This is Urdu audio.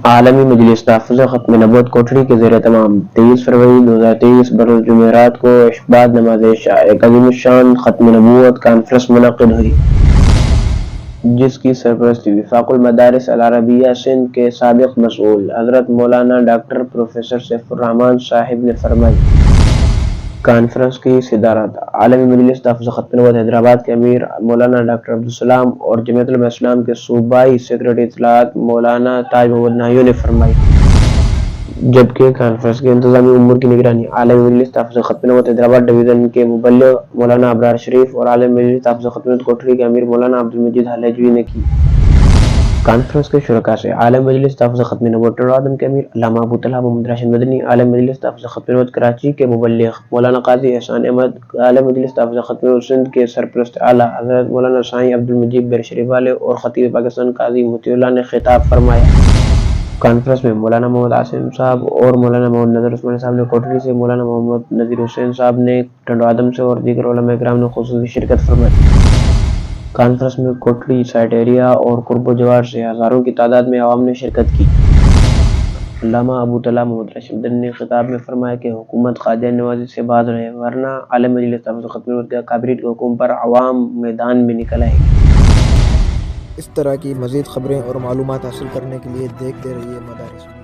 عالمی مجلس تحفظ ختم نبوت کوٹری کے زیر تمام 23 فروری 2023 بروز جمعرات کو بعد نماز عشاء ایک عظیم الشان ختم نبوت کانفرنس منعقد ہوئی، جس کی سرپرستی وفاق المدارس العربیہ سندھ کے سابق مسئول حضرت مولانا ڈاکٹر پروفیسر سیف الرحمان صاحب نے فرمائی۔ کانفرنس کی صدارت عالمی مجلس تحفظ ختم نبوت حیدرآباد کے امیر مولانا ڈاکٹر عبدالسلام اور جمعیت علماء اسلام کے صوبائی سیکرٹری اطلاعات مولانا تاج محمد نایو نے فرمائی، جبکہ کانفرنس کے انتظامی امور کی نگرانی عالمی مجلس تحفظ ختم نبوت حیدرآباد ڈویژن کے مبلغ مولانا ابرار شریف اور عالمی مجلس تحفظ ختم نبوت کوٹری کے امیر مولانا عبدالمجید حلیجوی نے کی۔ کانفرنس کے شرکاء سے عالمی مجلس تحفظ ختم نبوت ٹراڈم کے امیر علامہ ابو طلحہ محمد راشد مدنی، عالمی مجلس تحفظ ختم نبوت کراچی کے مبلغ مولانا قاضی احسان احمد، عالمی مجلس تحفظ ختم نبوت سندھ کے سرپرست اعلیٰ حضرت مولانا سائیں عبدالمجید بر شریف والے اور خطیب پاکستان قاضی مطیع اللہ نے خطاب فرمایا۔ کانفرنس میں مولانا محمد عاصم صاحب اور مولانا محمد نذر عثمانی صاحب نے کوٹری سے، مولانا محمد نذیر حسین صاحب نے ٹنڈو آدم سے اور دیگر علماء کرام نے خصوصی شرکت فرمائی۔ کانفرنس میں کوٹری سائٹ ایریا اور قرب و جوار سے ہزاروں کی تعداد میں عوام نے شرکت کی۔ علامہ ابو طلحہ محمد راشد مدنی نے خطاب میں فرمایا کہ حکومت قادیان نوازی سے باز رہے، ورنہ عالمی مجلس تحفظ ختم نبوت کے کابرین کے حکم پر عوام میدان میں نکل آئے گی۔ اس طرح کی مزید خبریں اور معلومات حاصل کرنے کے لیے دیکھتے رہیے مدارس۔